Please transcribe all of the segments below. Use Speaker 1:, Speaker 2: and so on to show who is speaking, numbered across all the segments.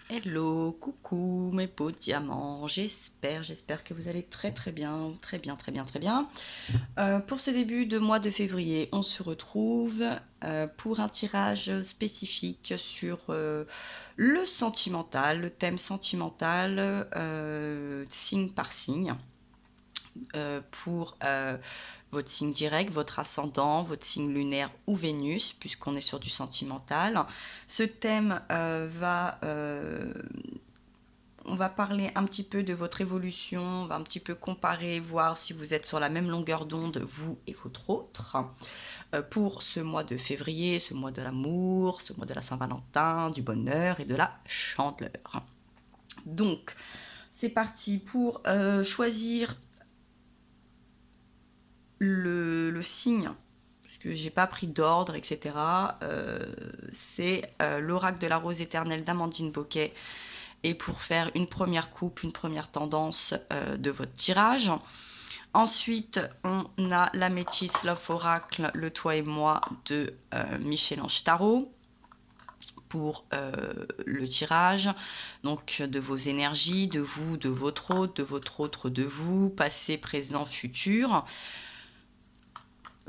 Speaker 1: Hello, coucou mes beaux diamants, j'espère que vous allez très bien, très bien. Pour ce début de mois de février, on se retrouve pour un tirage spécifique sur le sentimental, le thème sentimental, signe par signe, pour votre signe direct, votre ascendant, votre signe lunaire ou Vénus, puisqu'on est sur du sentimental. Ce thème on va parler un petit peu de votre évolution, on va un petit peu comparer, voir si vous êtes sur la même longueur d'onde, vous et votre autre, pour ce mois de février, ce mois de l'amour, ce mois de la Saint-Valentin, du bonheur et de la chandeleur. Donc, c'est parti pour choisir le signe, parce que j'ai pas pris d'ordre, etc. C'est l'oracle de la rose éternelle d'Amandine Boquet. Et pour faire une première coupe, une première tendance de votre tirage. Ensuite, on a la métisse Love Oracle, le toi et moi de Michel-Ange Tarot pour le tirage, donc de vos énergies, de vous, de votre autre, de vous, passé, présent, futur.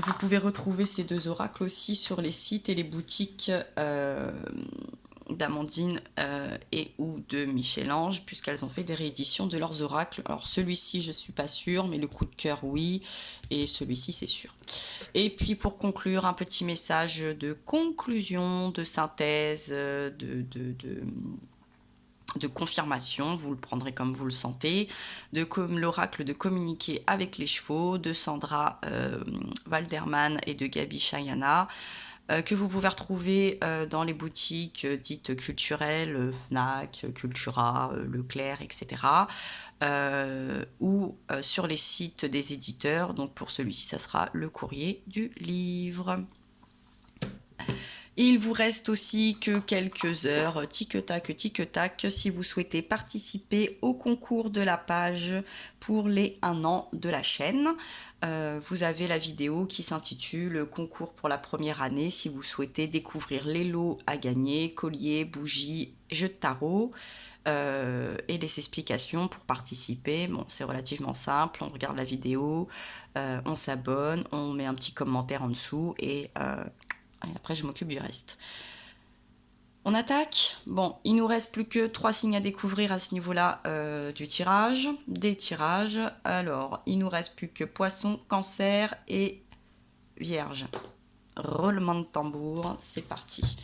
Speaker 1: Vous pouvez retrouver ces deux oracles aussi sur les sites et les boutiques d'Amandine et ou de Michel-Ange, puisqu'elles ont fait des rééditions de leurs oracles. Alors celui-ci, je suis pas sûre, mais le coup de cœur, oui, et celui-ci, c'est sûr. Et puis pour conclure, un petit message de conclusion, de synthèse, de confirmation, vous le prendrez comme vous le sentez, de comme l'oracle de communiquer avec les chevaux, de Sandra Walderman et de Gabi Chayana, que vous pouvez retrouver dans les boutiques dites culturelles, Fnac, Cultura, Leclerc, etc. Ou sur les sites des éditeurs. Donc pour celui-ci, ça sera le courrier du livre. Il vous reste aussi que quelques heures, tic-tac, si vous souhaitez participer au concours de la page pour les 1 an de la chaîne. Vous avez la vidéo qui s'intitule Concours pour la première année si vous souhaitez découvrir les lots à gagner, colliers, bougies, jeux de tarot. Et les explications pour participer. Bon, c'est relativement simple, on regarde la vidéo, on s'abonne, on met un petit commentaire en dessous et après je m'occupe du reste. On attaque. Bon, il nous reste plus que 3 signes à découvrir à ce niveau-là du tirage, des tirages. Alors, il nous reste plus que Poisson, Cancer et Vierge. Roulement de tambour, c'est parti.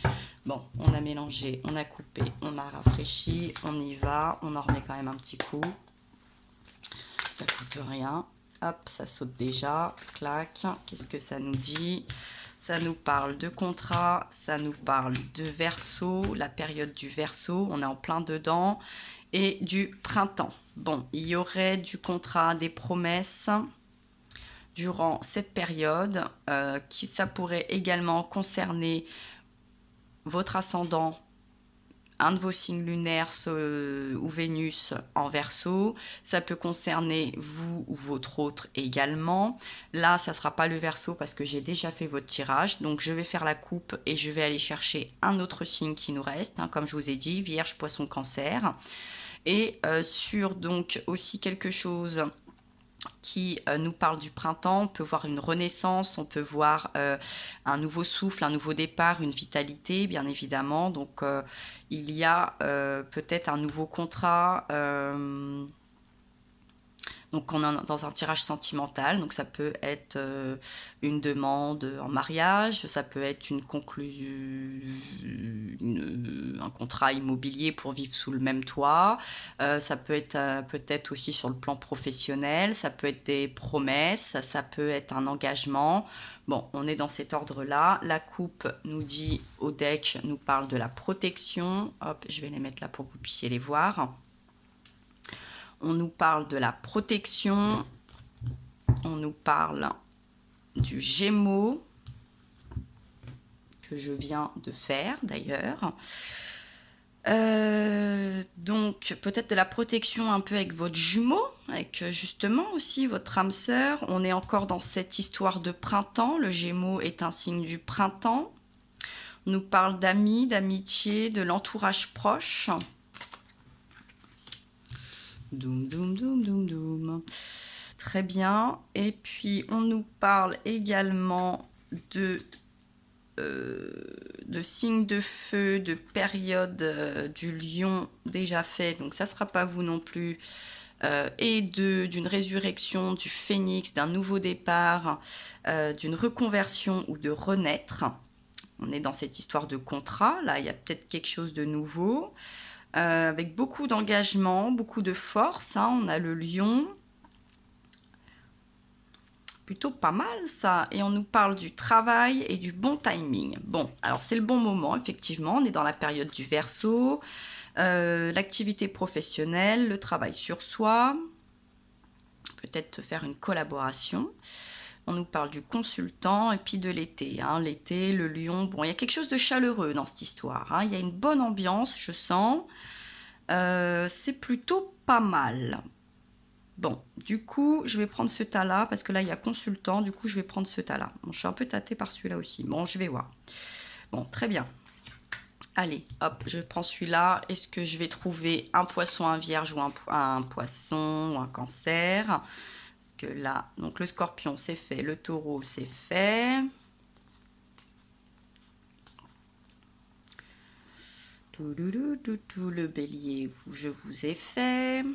Speaker 1: Bon, on a mélangé, on a coupé, on a rafraîchi, on y va, on en remet quand même un petit coup. Ça coûte rien. Hop, ça saute déjà. Clac. Qu'est-ce que ça nous dit ? Ça nous parle de contrat, ça nous parle de Verseau, la période du Verseau, on est en plein dedans, et du printemps. Bon, il y aurait du contrat, des promesses durant cette période, ça pourrait également concerner votre ascendant, un de vos signes lunaires ou Vénus en Verseau. Ça peut concerner vous ou votre autre également. Là, ça ne sera pas le Verseau parce que j'ai déjà fait votre tirage. Donc, je vais faire la coupe et je vais aller chercher un autre signe qui nous reste. Comme je vous ai dit, Vierge, Poisson, Cancer. Et sur donc aussi quelque chose qui nous parle du printemps, on peut voir une renaissance, on peut voir un nouveau souffle, un nouveau départ, une vitalité, bien évidemment. Donc, il y a peut-être un nouveau contrat. Donc, on est dans un tirage sentimental. Donc, ça peut être une demande en mariage, ça peut être une conclusion, un contrat immobilier pour vivre sous le même toit. Ça peut être peut-être aussi sur le plan professionnel. Ça peut être des promesses, ça peut être un engagement. Bon, on est dans cet ordre-là. La coupe nous dit au deck, nous parle de la protection. Hop, je vais les mettre là pour que vous puissiez les voir. On nous parle de la protection, on nous parle du Gémeaux, que je viens de faire d'ailleurs. Donc peut-être de la protection un peu avec votre jumeau, avec justement aussi votre âme sœur. On est encore dans cette histoire de printemps, le Gémeaux est un signe du printemps. On nous parle d'amis, d'amitié, de l'entourage proche. Doum, doum, doum, doum, doum. Très bien. Et puis, on nous parle également de signes de feu, de période du lion déjà fait. Donc, ça ne sera pas vous non plus. Et d'une résurrection, du phénix, d'un nouveau départ, d'une reconversion ou de renaître. On est dans cette histoire de contrat. Là, il y a peut-être quelque chose de nouveau. Avec beaucoup d'engagement, beaucoup de force. Hein. On a le lion. Plutôt pas mal ça. Et on nous parle du travail et du bon timing. Bon, alors c'est le bon moment, effectivement. On est dans la période du Verseau. L'activité professionnelle, le travail sur soi. Peut-être faire une collaboration. On nous parle du consultant et puis de l'été. Hein. L'été, le lion. Bon, il y a quelque chose de chaleureux dans cette histoire. Hein. Il y a une bonne ambiance, je sens. C'est plutôt pas mal. Bon, du coup, je vais prendre ce tas-là, parce que là, il y a consultant, du coup, je vais prendre ce tas-là. Bon, je suis un peu tâtée par celui-là aussi. Bon, je vais voir. Bon, très bien. Allez, hop, je prends celui-là. Est-ce que je vais trouver un poisson, un vierge ou un poisson ou un cancer? Parce que là, donc le scorpion, c'est fait. Le taureau, c'est fait. Le bélier, je vous ai fait.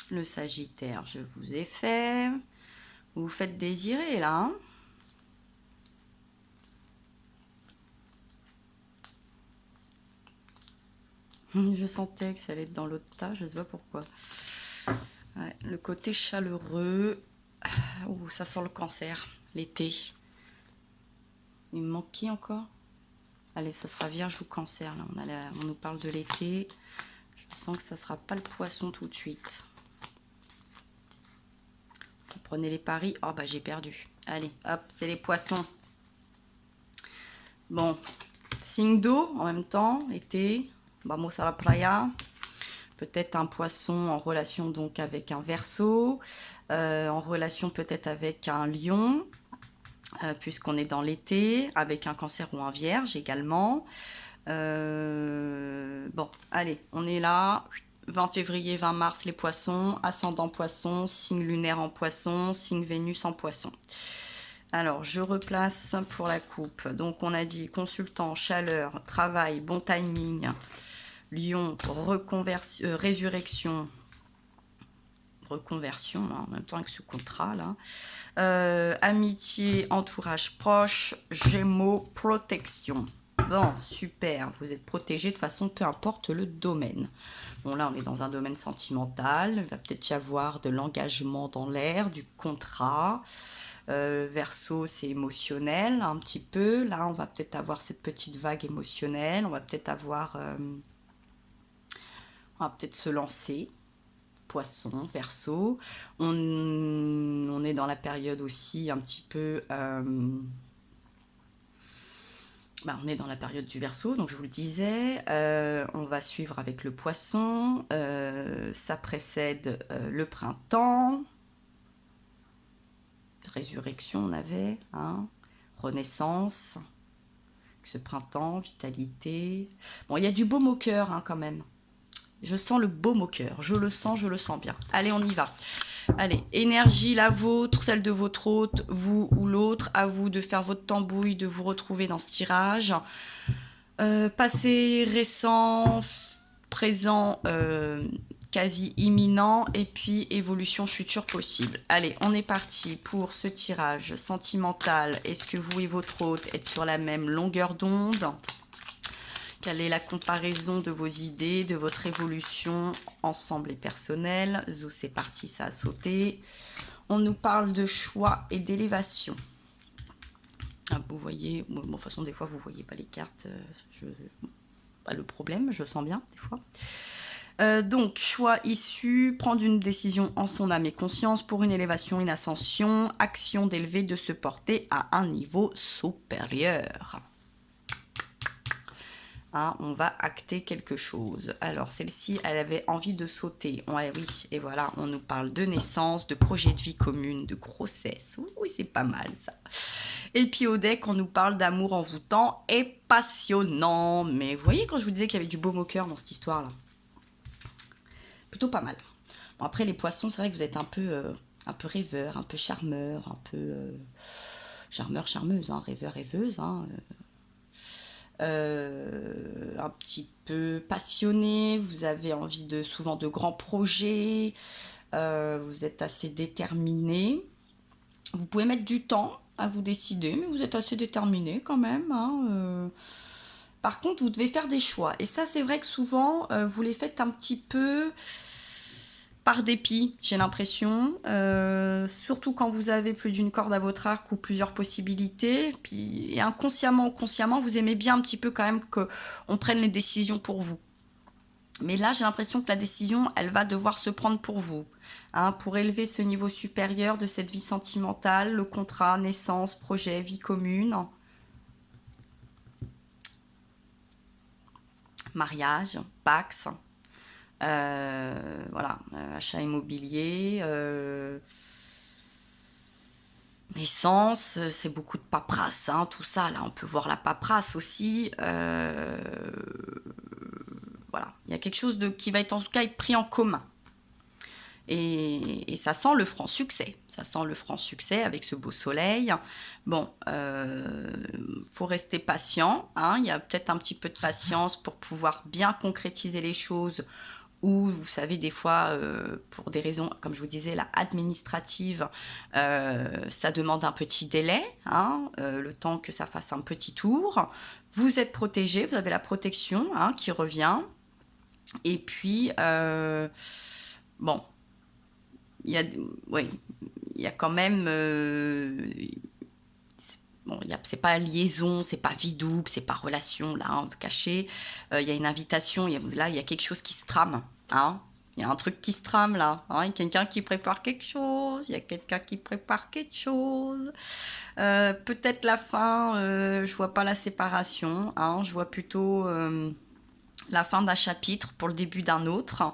Speaker 1: Le sagittaire, je vous ai fait. Vous vous faites désirer, là, hein? Je sentais que ça allait être dans l'autre tas, je ne sais pas pourquoi. Ouais, le côté chaleureux. Ouh, ça sent le cancer, l'été. Il me manque qui encore? Allez, ça sera vierge ou cancer. Là. On nous parle de l'été. Je sens que ça ne sera pas le poisson tout de suite. Vous prenez les paris. Oh, bah j'ai perdu. Allez, hop, c'est les poissons. Bon, signe d'eau en même temps, été. Vamos a la playa. Peut-être un poisson en relation donc avec un Verseau, en relation peut-être avec un lion, puisqu'on est dans l'été, avec un cancer ou un vierge également. Bon, allez, on est là. 20 février, 20 mars, les poissons, ascendant poisson, signe lunaire en poisson, signe Vénus en poisson. Alors, je replace pour la coupe. Donc, on a dit consultant, chaleur, travail, bon timing, lion, résurrection, reconversion, hein, en même temps avec ce contrat là. Amitié, entourage proche, Gémeaux, protection. Bon, super, vous êtes protégé de façon peu importe le domaine. Bon, là, on est dans un domaine sentimental. Il va peut-être y avoir de l'engagement dans l'air, du contrat. Verseau, c'est émotionnel un petit peu. Là, on va peut-être avoir cette petite vague émotionnelle. On va peut-être avoir... on va peut-être se lancer. Poisson, Verseau. On est dans la période aussi un petit peu... on est dans la période du Verseau, donc je vous le disais. On va suivre avec le Poisson. Ça précède le printemps. Résurrection, on avait. Hein, renaissance. Ce printemps, vitalité. Bon, il y a du baume au cœur hein, quand même. Je sens le baume au cœur. Je le sens bien. Allez, on y va. Allez, énergie, la vôtre, celle de votre hôte, vous ou l'autre. À vous de faire votre tambouille, de vous retrouver dans ce tirage. Passé, récent, présent, quasi imminent. Et puis, évolution future possible. Allez, on est parti pour ce tirage sentimental. Est-ce que vous et votre hôte êtes sur la même longueur d'onde ? Quelle est la comparaison de vos idées, de votre évolution ensemble et personnelle? Zou, c'est parti, ça a sauté. On nous parle de choix et d'élévation. Ah, vous voyez, bon, de toute façon, des fois, vous ne voyez pas les cartes. Pas le problème, je sens bien, des fois. Donc, choix issu, prendre une décision en son âme et conscience pour une élévation, une ascension, action d'élever, de se porter à un niveau supérieur. Hein, on va acter quelque chose. Alors, celle-ci, elle avait envie de sauter. Ouais, oui, et voilà, on nous parle de naissance, de projet de vie commune, de grossesse. Oui, c'est pas mal, ça. Et puis au deck, on nous parle d'amour envoûtant et passionnant. Mais vous voyez, quand je vous disais qu'il y avait du baume au cœur dans cette histoire-là, plutôt pas mal. Bon, après, les poissons, c'est vrai que vous êtes un peu rêveur, un peu charmeur, un peu charmeur, charmeuse, hein, rêveur, rêveuse, hein, un petit peu passionné, vous avez envie de souvent de grands projets, vous êtes assez déterminé. Vous pouvez mettre du temps à vous décider, mais vous êtes assez déterminé quand même. Hein, Par contre, vous devez faire des choix. Et ça, c'est vrai que souvent, vous les faites un petit peu par dépit, j'ai l'impression. Surtout quand vous avez plus d'une corde à votre arc ou plusieurs possibilités. Puis, et inconsciemment ou consciemment, vous aimez bien un petit peu quand même qu'on prenne les décisions pour vous. Mais là, j'ai l'impression que la décision, elle va devoir se prendre pour vous. Hein, pour élever ce niveau supérieur de cette vie sentimentale, le contrat, naissance, projet, vie commune, mariage, Pax, voilà, achat immobilier, naissance, c'est beaucoup de paperasse, hein, tout ça. Là, on peut voir la paperasse aussi. Voilà, il y a quelque chose qui va être en tout cas être pris en commun. Et ça sent le franc succès. Ça sent le franc succès avec ce beau soleil. Bon, faut rester patient. Hein. Il y a peut-être un petit peu de patience pour pouvoir bien concrétiser les choses. Ou, vous savez, des fois, pour des raisons, comme je vous disais, là, administratives, ça demande un petit délai, hein, le temps que ça fasse un petit tour. Vous êtes protégé, vous avez la protection hein, qui revient. Et puis, bon, il y a, ouais, il y a quand même, bon, c'est pas liaison, c'est pas vie double, c'est pas relation, là, un peu caché. Il y a une invitation, là, il y a quelque chose qui se trame, hein. Il y a un truc qui se trame là, hein. Il y a quelqu'un qui prépare quelque chose, il y a quelqu'un qui prépare quelque chose. Peut-être la fin, je vois pas la séparation, hein. Je vois plutôt la fin d'un chapitre pour le début d'un autre,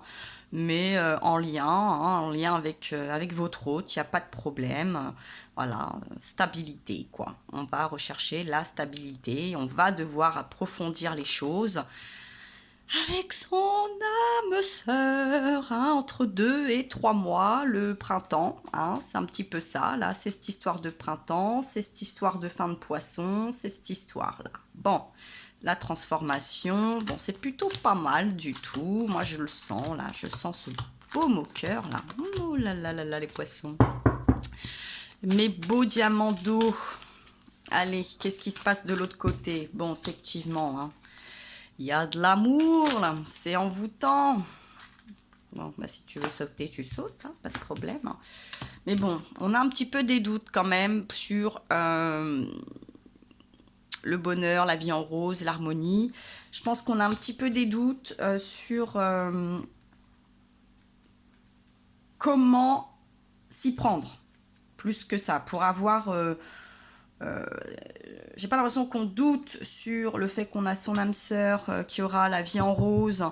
Speaker 1: mais en lien, hein, en lien avec votre hôte, il n'y a pas de problème. Voilà, stabilité, quoi. On va rechercher la stabilité, on va devoir approfondir les choses avec son âme sœur, hein, entre 2 et 3 mois, le printemps, hein, c'est un petit peu ça, là, c'est cette histoire de printemps, c'est cette histoire de fin de poisson, c'est cette histoire-là. Bon, la transformation, bon, c'est plutôt pas mal du tout. Moi, je le sens, là. Je sens ce baume au cœur, là. Oh là là là là, les poissons. Mes beaux diamants d'eau. Allez, qu'est-ce qui se passe de l'autre côté? Bon, effectivement, hein. Il y a de l'amour, là. C'est envoûtant. Bon, bah, si tu veux sauter, tu sautes, hein, pas de problème. Mais bon, on a un petit peu des doutes quand même sur le bonheur, la vie en rose, l'harmonie. Je pense qu'on a un petit peu des doutes sur comment s'y prendre. Plus que ça, pour avoir... j'ai pas l'impression qu'on doute sur le fait qu'on a son âme sœur qui aura la vie en rose.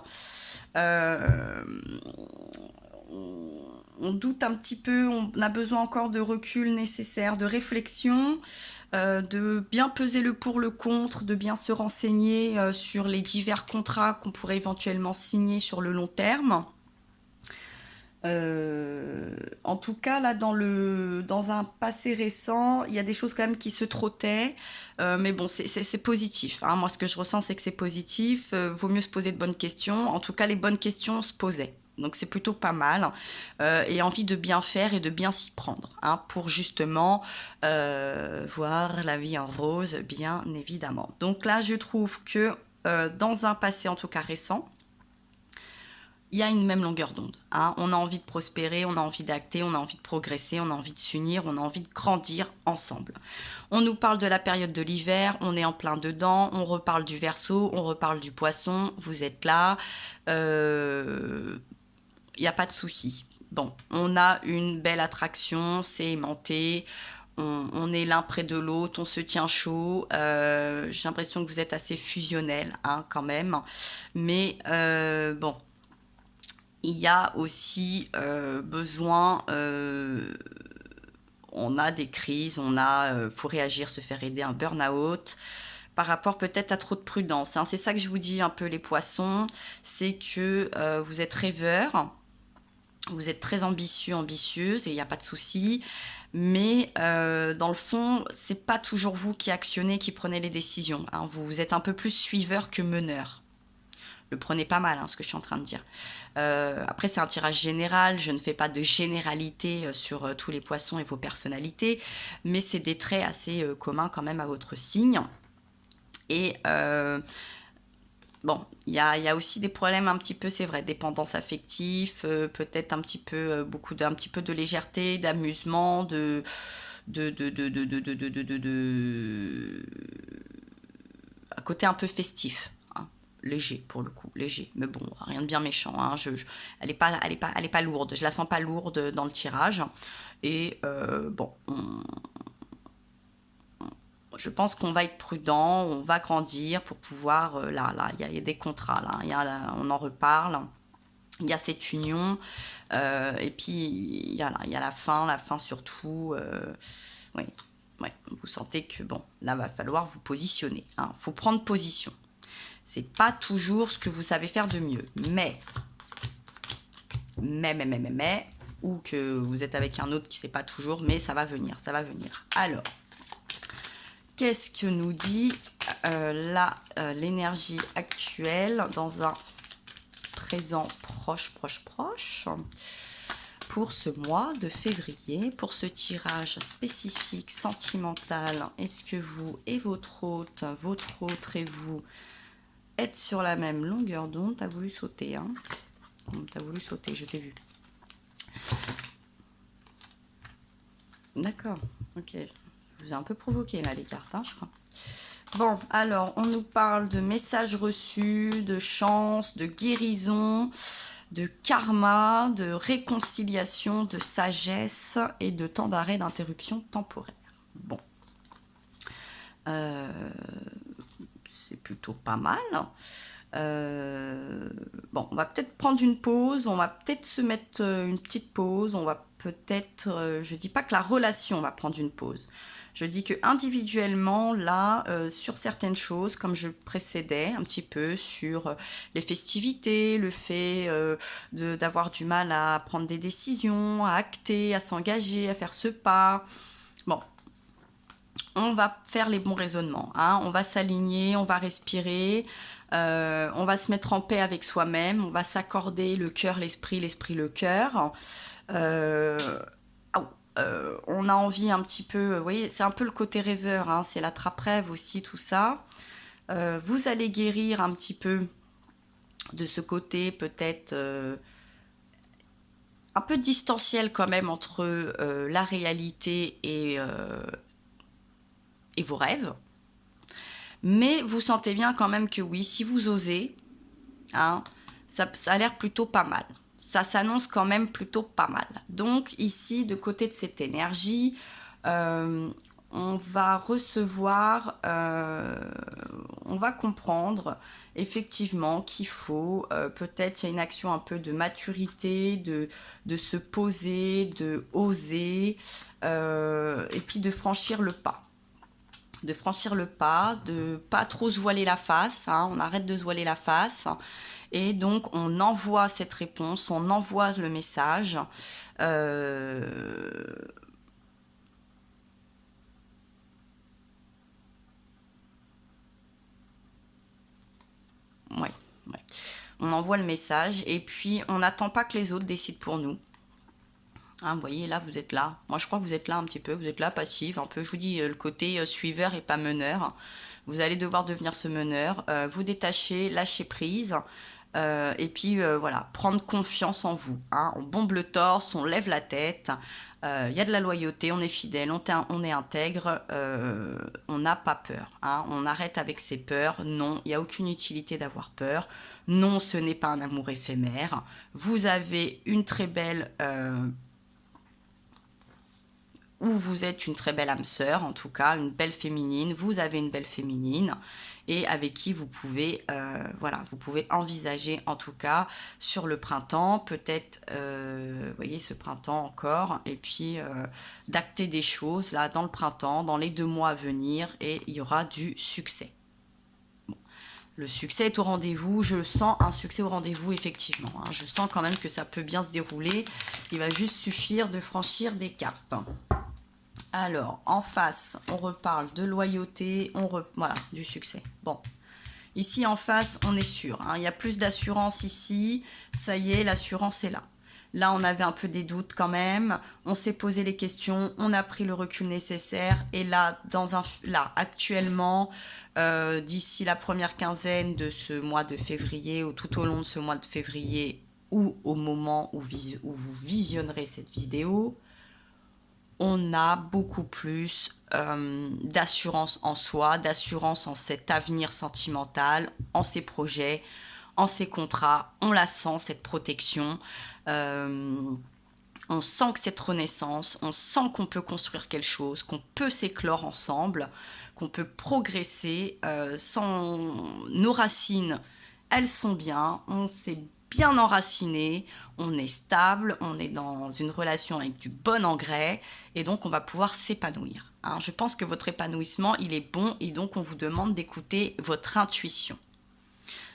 Speaker 1: On doute un petit peu, on a besoin encore de recul nécessaire, de réflexion, de bien peser le pour le contre, de bien se renseigner sur les divers contrats qu'on pourrait éventuellement signer sur le long terme. En tout cas, là, dans un passé récent, il y a des choses quand même qui se trottaient, mais bon, c'est positif. Hein. Moi, ce que je ressens, c'est que c'est positif. Vaut mieux se poser de bonnes questions. En tout cas, les bonnes questions se posaient. Donc, c'est plutôt pas mal. Et envie de bien faire et de bien s'y prendre, hein, pour justement voir la vie en rose, bien évidemment. Donc là, je trouve que dans un passé, en tout cas récent, il y a une même longueur d'onde. Hein. On a envie de prospérer, on a envie d'acter, on a envie de progresser, on a envie de s'unir, on a envie de grandir ensemble. On nous parle de la période de l'hiver, on est en plein dedans, on reparle du Verseau, on reparle du Poisson, vous êtes là, il n'y a pas de souci. Bon, on a une belle attraction, c'est aimanté, on est l'un près de l'autre, on se tient chaud. J'ai l'impression que vous êtes assez fusionnel, hein, quand même. Mais bon, il y a aussi besoin... on a des crises, faut réagir, se faire aider, un burn-out, par rapport peut-être à trop de prudence, hein. C'est ça que je vous dis un peu les poissons, c'est que vous êtes rêveurs, vous êtes très ambitieux, ambitieuse, et il n'y a pas de souci, mais dans le fond, c'est pas toujours vous qui actionnez, qui prenez les décisions, hein. Vous êtes un peu plus suiveur que meneur. Le prenez pas mal, hein, ce que je suis en train de dire. Après, c'est un tirage général. Je ne fais pas de généralité sur tous les poissons et vos personnalités, mais c'est des traits assez communs quand même à votre signe. Et bon, il y a aussi des problèmes un petit peu, c'est vrai, dépendance affective, peut-être un petit peu, un petit peu de légèreté, d'amusement, un côté un peu festif, hein. Léger pour le coup, léger, mais bon, rien de bien méchant, hein. Elle est pas lourde, je la sens pas lourde dans le tirage. Et bon, je pense qu'on va être prudent, on va grandir pour pouvoir, là, il y a des contrats, là, on en reparle. Il y a cette union, et puis il y a la fin surtout. Oui, ouais, vous sentez que bon, là va falloir vous positionner, hein. Faut prendre position. C'est pas toujours ce que vous savez faire de mieux, mais, ou que vous êtes avec un autre qui sait pas toujours, mais ça va venir, ça va venir. Alors, qu'est-ce que nous dit l'énergie actuelle dans un présent proche pour ce mois de février, pour ce tirage spécifique sentimental? Est-ce que vous et votre hôte et vous êtes sur la même longueur d'onde? T'as voulu sauter, hein? T'as voulu sauter, je t'ai vu. D'accord, ok. Je vous ai un peu provoqué là les cartes, hein, je crois. Bon, alors, on nous parle de messages reçus, de chance, de guérison, de karma, de réconciliation, de sagesse et de temps d'arrêt d'interruption temporaire. Bon. C'est plutôt pas mal. Bon, on va peut-être prendre une pause, on va peut-être se mettre une petite pause, on va peut-être... je dis pas que la relation va prendre une pause. Je dis que individuellement, là, sur certaines choses, comme je précédais un petit peu sur les festivités, le fait d'avoir du mal à prendre des décisions, à acter, à s'engager, à faire ce pas. Bon, on va faire les bons raisonnements, hein. On va s'aligner, on va respirer, on va se mettre en paix avec soi-même, on va s'accorder le cœur, l'esprit, le cœur. On a envie un petit peu, vous voyez, c'est un peu le côté rêveur, hein, c'est l'attrape-rêve aussi, tout ça. Vous allez guérir un petit peu de ce côté peut-être un peu distanciel quand même entre la réalité et vos rêves. Mais vous sentez bien quand même que oui, si vous osez, hein, ça a l'air plutôt pas mal. Ça s'annonce quand même plutôt pas mal. Donc ici, de côté de cette énergie, on va recevoir, on va comprendre effectivement qu'il faut, peut-être il y a une action un peu de maturité, de se poser, de oser, et puis de franchir le pas. De pas trop se voiler la face, hein, on arrête de se voiler la face, et donc on envoie cette réponse, on envoie le message. Ouais. On envoie le message, et puis on n'attend pas que les autres décident pour nous. Hein, vous voyez, là, vous êtes là. Moi, je crois que vous êtes là un petit peu. Vous êtes là, passif, un peu. Je vous dis, le côté suiveur et pas meneur. Vous allez devoir devenir ce meneur. Vous détacher, lâcher prise. Et puis, voilà, prendre confiance en vous. Hein. On bombe le torse, on lève la tête. Il y a de la loyauté, on est fidèle, on est intègre. On n'a pas peur. Hein. On arrête avec ses peurs. Non, il n'y a aucune utilité d'avoir peur. Non, ce n'est pas un amour éphémère. Vous avez une très belle... ou vous êtes une très belle âme sœur, en tout cas, une belle féminine, vous avez une belle féminine, et avec qui vous pouvez, voilà, vous pouvez envisager, en tout cas, sur le printemps, peut-être, vous voyez, ce printemps encore, et puis d'acter des choses, là, dans le printemps, dans les 2 mois à venir, et il y aura du succès. Le succès est au rendez-vous, je sens un succès au rendez-vous effectivement, hein. Je sens quand même que ça peut bien se dérouler, il va juste suffire de franchir des caps. Alors, en face, on reparle de loyauté, voilà, du succès. Bon, ici en face, on est sûr, hein, il y a plus d'assurance ici, ça y est, l'assurance est là. Là, on avait un peu des doutes quand même, on s'est posé les questions, on a pris le recul nécessaire, et là, actuellement, d'ici la première quinzaine de ce mois de février, ou tout au long de ce mois de février, ou au moment où vous visionnerez cette vidéo, on a beaucoup plus d'assurance en soi, d'assurance en cet avenir sentimental, en ses projets, en ses contrats. On la sent, cette protection. On sent que cette renaissance, on sent qu'on peut construire quelque chose, qu'on peut s'éclore ensemble, qu'on peut progresser sans nos racines. Elles sont bien, on s'est bien enraciné, on est stable, on est dans une relation avec du bon engrais, et donc on va pouvoir s'épanouir, hein. Je pense que votre épanouissement, il est bon, et donc on vous demande d'écouter votre intuition.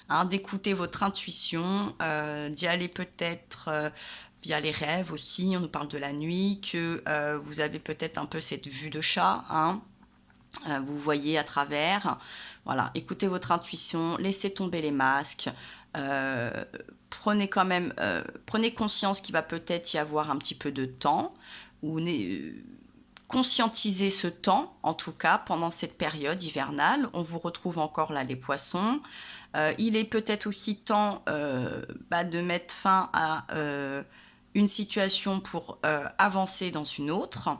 Speaker 1: Hein, d'écouter votre intuition, d'y aller peut-être via les rêves aussi. On nous parle de la nuit, que vous avez peut-être un peu cette vue de chat, hein. Vous voyez à travers. Voilà, écoutez votre intuition, laissez tomber les masques. Prenez conscience qu'il va peut-être y avoir un petit peu de temps, ou conscientisez ce temps, en tout cas, pendant cette période hivernale. On vous retrouve encore là, les poissons. Il est peut-être aussi temps de mettre fin à une situation pour avancer dans une autre,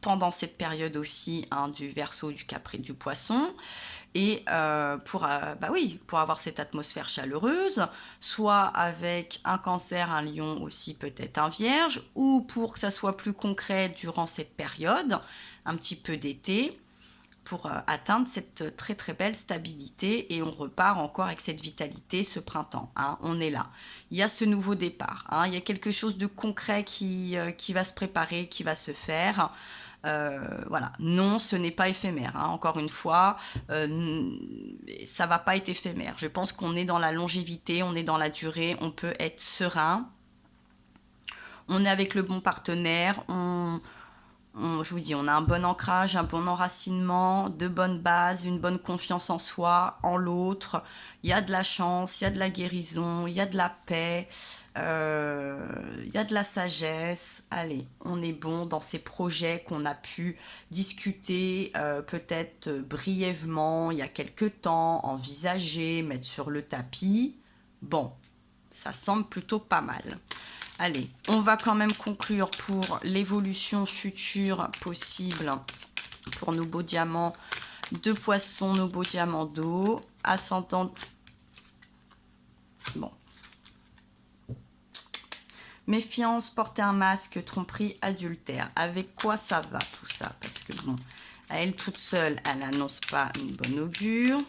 Speaker 1: pendant cette période aussi, hein, du Verseau, du Capri, du Poisson, et pour avoir cette atmosphère chaleureuse, soit avec un Cancer, un Lion, aussi peut-être un Vierge, ou pour que ça soit plus concret durant cette période, un petit peu d'été, pour atteindre cette très très belle stabilité, et on repart encore avec cette vitalité ce printemps, hein, on est là. Il y a ce nouveau départ, hein, il y a quelque chose de concret qui va se préparer, qui va se faire. Voilà, non, ce n'est pas éphémère, hein. Encore une fois, ça va pas être éphémère. Je pense qu'on est dans la longévité, on est dans la durée, on peut être serein, on est avec le bon partenaire, je vous dis, on a un bon ancrage, un bon enracinement, de bonnes bases, une bonne confiance en soi, en l'autre. Il y a de la chance, il y a de la guérison, il y a de la paix, il y a de la sagesse. Allez, on est bon dans ces projets qu'on a pu discuter peut-être brièvement il y a quelques temps, envisager, mettre sur le tapis. Bon, ça semble plutôt pas mal. Allez, on va quand même conclure pour l'évolution future possible pour nos beaux diamants de Poisson, nos beaux diamants d'eau, ascendant. Bon. Méfiance, porter un masque, tromperie, adultère. Avec quoi ça va tout ça? Parce que bon, à elle toute seule, elle n'annonce pas une bonne augure.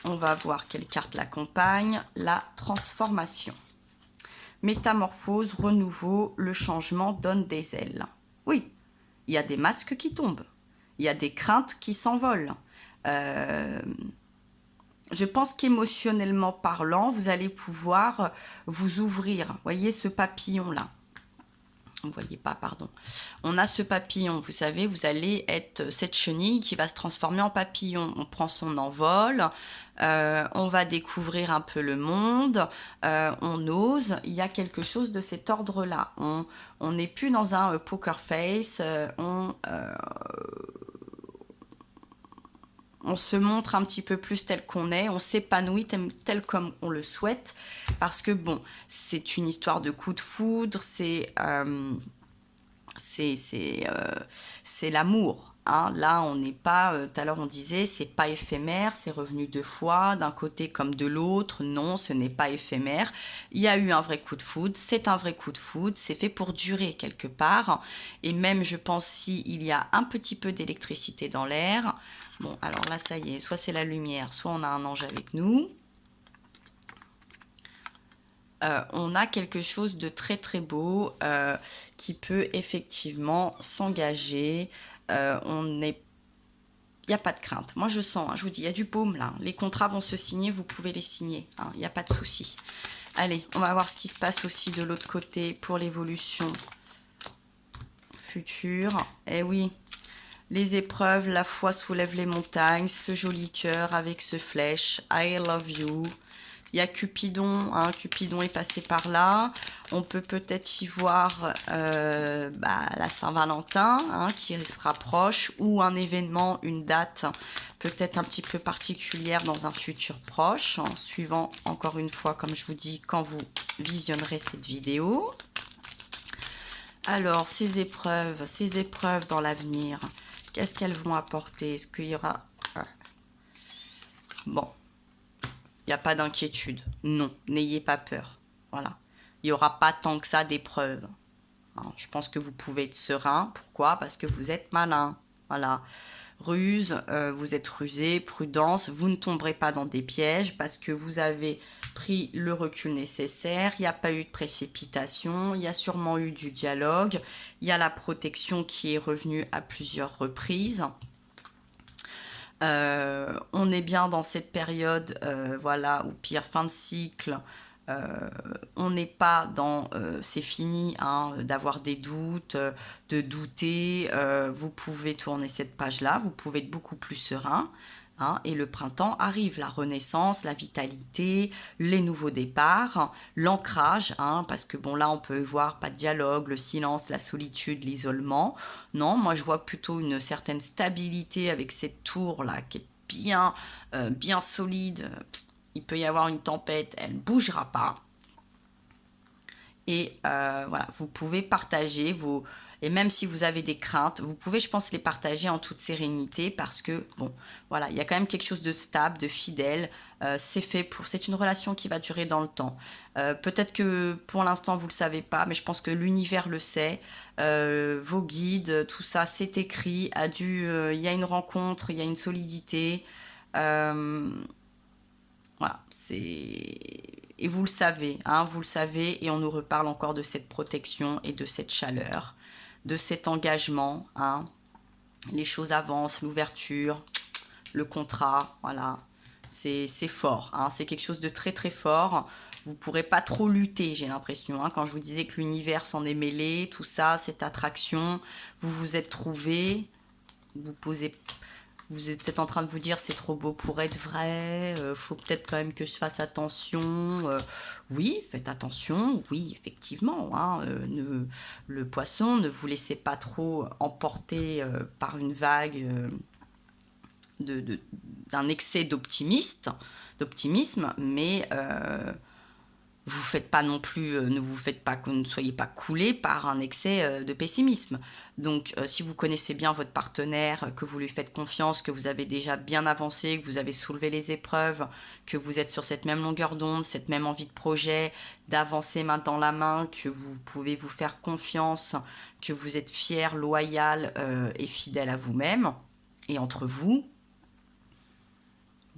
Speaker 1: On va voir quelle carte l'accompagne. La transformation. Métamorphose, renouveau, le changement donne des ailes. Oui, il y a des masques qui tombent. Il y a des craintes qui s'envolent. Je pense qu'émotionnellement parlant, vous allez pouvoir vous ouvrir. Voyez ce papillon-là. Vous ne voyez pas, pardon. On a ce papillon, vous savez, vous allez être cette chenille qui va se transformer en papillon. On prend son envol, on va découvrir un peu le monde, on ose. Il y a quelque chose de cet ordre-là. On n'est plus dans un poker face, on se montre un petit peu plus tel qu'on est, on s'épanouit tel comme on le souhaite, parce que bon, c'est une histoire de coup de foudre, c'est l'amour, hein. Là, on n'est pas, tout à l'heure on disait, c'est pas éphémère, c'est revenu 2 fois, d'un côté comme de l'autre. Non, ce n'est pas éphémère. Il y a eu un vrai coup de foudre, c'est un vrai coup de foudre, c'est fait pour durer quelque part. Et même, je pense, s'il y a un petit peu d'électricité dans l'air, bon, alors là, ça y est, soit c'est la lumière, soit on a un ange avec nous. On a quelque chose de très très beau qui peut effectivement s'engager. Il n'y a pas de crainte. Moi je sens, hein, je vous dis, il y a du baume là. Les contrats vont se signer, vous pouvez les signer. Hein, il n'y a pas de souci. Allez, on va voir ce qui se passe aussi de l'autre côté pour l'évolution future. Eh oui, les épreuves, la foi soulève les montagnes, ce joli cœur avec ce flèche, I love you. Il y a Cupidon, hein, Cupidon est passé par là. On peut peut-être y voir la Saint-Valentin hein, qui se rapproche ou un événement, une date peut-être un petit peu particulière dans un futur proche, hein, suivant encore une fois, comme je vous dis, quand vous visionnerez cette vidéo. Alors, ces épreuves dans l'avenir, qu'est-ce qu'elles vont apporter? Est-ce qu'il y aura... Bon. Il n'y a pas d'inquiétude. Non, n'ayez pas peur. Voilà. Il n'y aura pas tant que ça d'épreuves. Hein, je pense que vous pouvez être serein. Pourquoi? Parce que vous êtes malin. Voilà. Ruse, vous êtes rusé, prudence, vous ne tomberez pas dans des pièges parce que vous avez pris le recul nécessaire, il n'y a pas eu de précipitation, il y a sûrement eu du dialogue, il y a la protection qui est revenue à plusieurs reprises. On est bien dans cette période, voilà, ou pire, fin de cycle. On n'est pas dans c'est fini hein, d'avoir des doutes, de douter. Vous pouvez tourner cette page-là, vous pouvez être beaucoup plus serein. Hein, et le printemps arrive, la renaissance, la vitalité, les nouveaux départs, l'ancrage, hein, parce que bon là on peut voir pas de dialogue, le silence, la solitude, l'isolement. Non, moi je vois plutôt une certaine stabilité avec cette tour là qui est bien solide. Il peut y avoir une tempête, elle ne bougera pas. Et voilà, vous pouvez partager vos... Et même si vous avez des craintes, vous pouvez, je pense, les partager en toute sérénité parce que, bon, voilà, il y a quand même quelque chose de stable, de fidèle. C'est fait pour... C'est une relation qui va durer dans le temps. Peut-être que pour l'instant, vous ne le savez pas, mais je pense que l'univers le sait. Vos guides, tout ça, c'est écrit. Il y a une rencontre, il y a une solidité. Voilà, et vous le savez, hein, vous le savez, et on nous reparle encore de cette protection et de cette chaleur, de cet engagement, hein. Les choses avancent, l'ouverture, le contrat, voilà, c'est fort, hein, c'est quelque chose de très très fort. Vous ne pourrez pas trop lutter, j'ai l'impression, hein, quand je vous disais que l'univers s'en est mêlé, tout ça, cette attraction, vous vous êtes trouvés, vous êtes peut-être en train de vous dire c'est trop beau pour être vrai, faut peut-être quand même que je fasse attention. Oui, faites attention, oui, effectivement. Hein, le poisson, ne vous laissez pas trop emporter par une vague d'un excès d'optimisme, mais vous faites pas non plus, ne soyez pas coulé par un excès de pessimisme. Donc, si vous connaissez bien votre partenaire, que vous lui faites confiance, que vous avez déjà bien avancé, que vous avez soulevé les épreuves, que vous êtes sur cette même longueur d'onde, cette même envie de projet, d'avancer main dans la main, que vous pouvez vous faire confiance, que vous êtes fier, loyal et fidèle à vous-même et entre vous,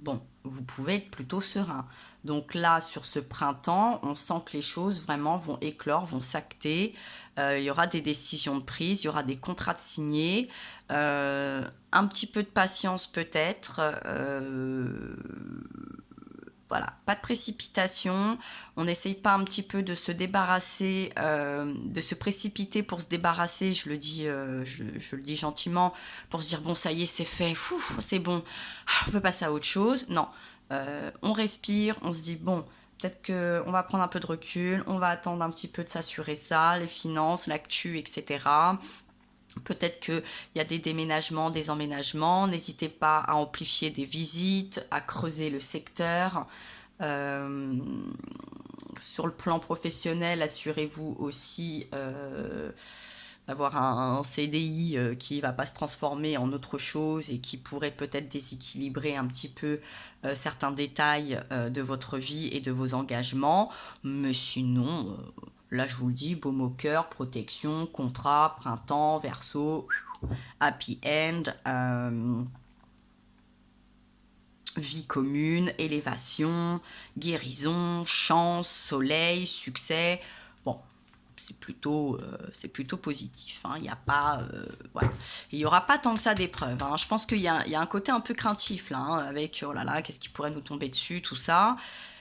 Speaker 1: bon, vous pouvez être plutôt serein. Donc là, sur ce printemps, on sent que les choses vraiment vont éclore, vont s'acter. Il y aura des décisions de prise, il y aura des contrats de signés, un petit peu de patience peut-être. Voilà, pas de précipitation. On n'essaye pas un petit peu de se débarrasser, de se précipiter pour se débarrasser. Je le dis gentiment, pour se dire bon, ça y est, c'est fait, c'est bon, on peut passer à autre chose. Non, on respire, on se dit bon, peut-être qu'on va prendre un peu de recul, on va attendre un petit peu de s'assurer ça, les finances, l'actu, etc. Peut-être qu'il y a des déménagements, des emménagements. N'hésitez pas à amplifier des visites, à creuser le secteur. Euh, sur le plan professionnel, assurez-vous aussi d'avoir un CDI qui va pas se transformer en autre chose et qui pourrait peut-être déséquilibrer un petit peu certains détails de votre vie et de vos engagements. Mais sinon, là je vous le dis, baume au cœur, protection, contrat, printemps, verseau, happy end, vie commune, élévation, guérison, chance, soleil, succès. Bon, c'est plutôt positif. Hein. Il n'y a pas, voilà. Il n'y aura pas tant que ça d'épreuves. Hein. Je pense qu'il y a un côté un peu craintif là, hein, avec oh là là, qu'est-ce qui pourrait nous tomber dessus, tout ça.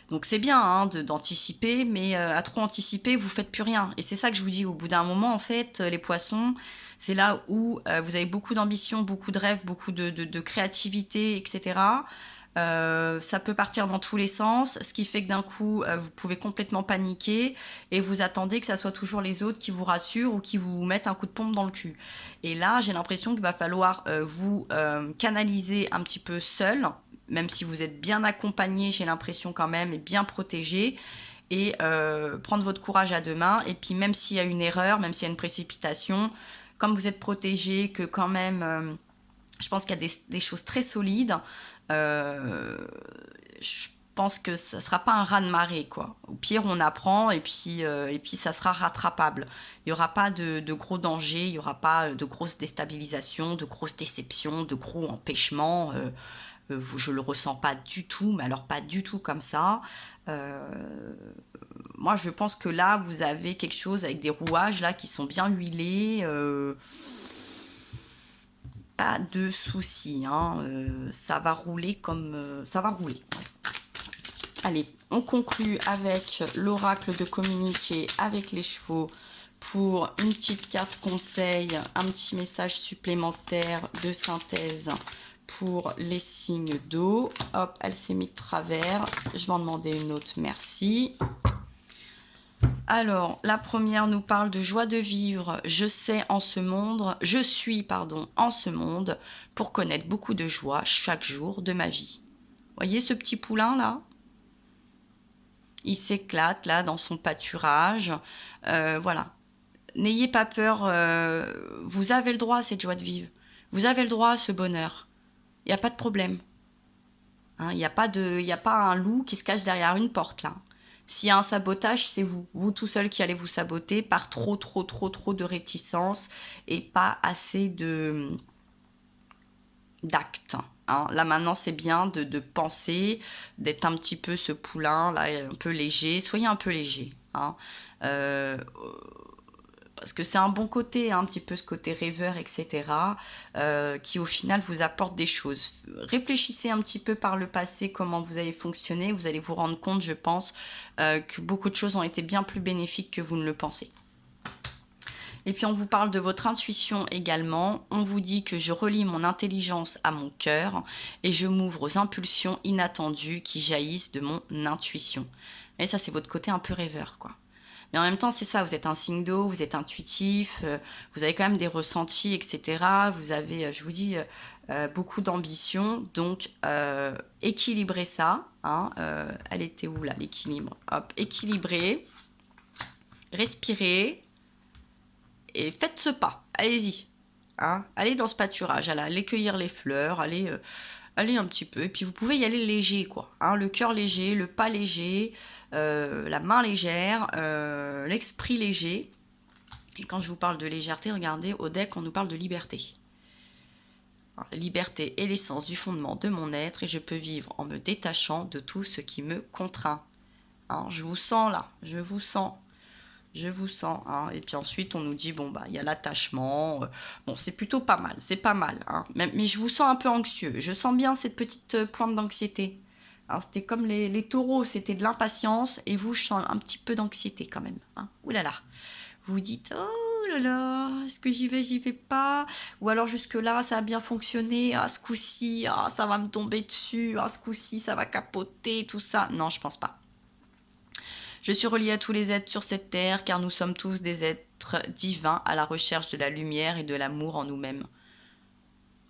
Speaker 1: Donc c'est bien hein, d'anticiper, mais à trop anticiper, vous faites plus rien. Et c'est ça que je vous dis. Au bout d'un moment, en fait, les poissons, c'est là où vous avez beaucoup d'ambition, beaucoup de rêves, beaucoup de créativité, etc. Ça peut partir dans tous les sens, ce qui fait que d'un coup, vous pouvez complètement paniquer et vous attendez que ça soit toujours les autres qui vous rassurent ou qui vous mettent un coup de pompe dans le cul. Et là, j'ai l'impression qu'il va falloir vous canaliser un petit peu seul, même si vous êtes bien accompagné, j'ai l'impression quand même, et bien protégé, et prendre votre courage à deux mains. Et puis même s'il y a une erreur, même s'il y a une précipitation, comme vous êtes protégé, que quand même... je pense qu'il y a des choses très solides. Je pense que ça ne sera pas un raz-de-marée, quoi. Au pire, on apprend et puis ça sera rattrapable. Il n'y aura pas de gros dangers, il n'y aura pas de grosses déstabilisations, de grosses déceptions, de gros empêchements. Je ne le ressens pas du tout, mais alors pas du tout comme ça. Moi, je pense que là, vous avez quelque chose avec des rouages là qui sont bien huilés. Pas de soucis, hein. Ça va rouler comme ça va rouler. Allez, on conclut avec l'oracle de communiquer avec les chevaux pour une petite carte conseil, un petit message supplémentaire de synthèse pour les signes d'eau. Hop, elle s'est mise de travers. Je vais en demander une autre, merci. Alors, la première nous parle de joie de vivre. Je suis en ce monde pour connaître beaucoup de joie chaque jour de ma vie. Voyez ce petit poulain là? Il s'éclate là dans son pâturage. Voilà. N'ayez pas peur. Vous avez le droit à cette joie de vivre. Vous avez le droit à ce bonheur. Il n'y a pas de problème. Hein, il n'y a pas un loup qui se cache derrière une porte là. S'il y a un sabotage, c'est vous tout seul qui allez vous saboter par trop de réticence et pas assez d'actes. Hein. Là maintenant c'est bien de penser, d'être un petit peu ce poulain là, un peu léger, soyez un peu léger. Hein. Parce que c'est un bon côté, hein, un petit peu ce côté rêveur, etc., qui au final vous apporte des choses. Réfléchissez un petit peu par le passé comment vous avez fonctionné, vous allez vous rendre compte, je pense, que beaucoup de choses ont été bien plus bénéfiques que vous ne le pensez. Et puis on vous parle de votre intuition également. On vous dit que je relie mon intelligence à mon cœur et je m'ouvre aux impulsions inattendues qui jaillissent de mon intuition. Et ça, c'est votre côté un peu rêveur, quoi. Mais en même temps, c'est ça, vous êtes un signe d'eau, vous êtes intuitif, vous avez quand même des ressentis, etc. Vous avez, je vous dis, beaucoup d'ambition. Donc, équilibrez ça. Hein, elle était où là, l'équilibre? Hop, équilibrez, respirez et faites ce pas. Allez-y. Hein, allez dans ce pâturage, allez cueillir les fleurs, allez un petit peu. Et puis vous pouvez y aller léger, quoi. Hein, le cœur léger, le pas léger, la main légère, l'esprit léger. Et quand je vous parle de légèreté, regardez, au deck, on nous parle de liberté. Alors, la liberté est l'essence du fondement de mon être et je peux vivre en me détachant de tout ce qui me contraint. Hein, je vous sens là, je vous sens. Hein. Et puis ensuite on nous dit bon bah il y a l'attachement, bon c'est plutôt pas mal, c'est pas mal, hein. Mais je vous sens un peu anxieux, je sens bien cette petite pointe d'anxiété. Hein, c'était comme les taureaux, c'était de l'impatience et vous je sens un petit peu d'anxiété quand même. Hein. Ouh là là, vous vous dites oh là là, est-ce que j'y vais pas, ou alors jusque là ça a bien fonctionné, ah ce coup-ci, ah ça va me tomber dessus, ah ce coup-ci ça va capoter, tout ça. Non, je pense pas. Je suis reliée à tous les êtres sur cette terre, car nous sommes tous des êtres divins à la recherche de la lumière et de l'amour en nous-mêmes.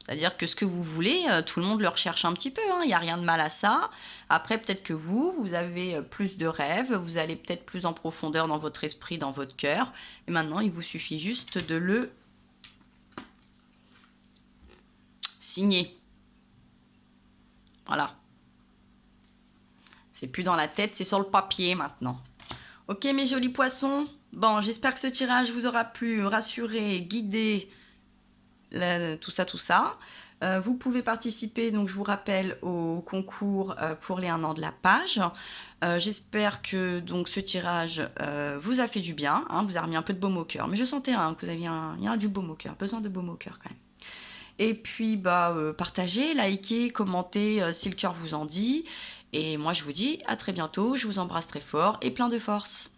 Speaker 1: Vous C'est-à-dire que ce que vous voulez, tout le monde le recherche un petit peu, hein, il n'y a rien de mal à ça. Après, peut-être que vous avez plus de rêves, vous allez peut-être plus en profondeur dans votre esprit, dans votre cœur. Et maintenant, il vous suffit juste de le signer. Voilà. C'est plus dans la tête, c'est sur le papier maintenant. Ok mes jolis poissons, bon j'espère que ce tirage vous aura plu, rassuré, guidé, tout ça. Vous pouvez participer, donc je vous rappelle, au concours pour les 1 an de la page. J'espère que donc ce tirage vous a fait du bien, hein, vous a remis un peu de baume au cœur. Mais je sentais hein, que vous aviez il y a du baume au cœur, besoin de baume au cœur quand même. Et puis partagez, likez, commentez si le cœur vous en dit. Et moi je vous dis à très bientôt, je vous embrasse très fort et plein de force.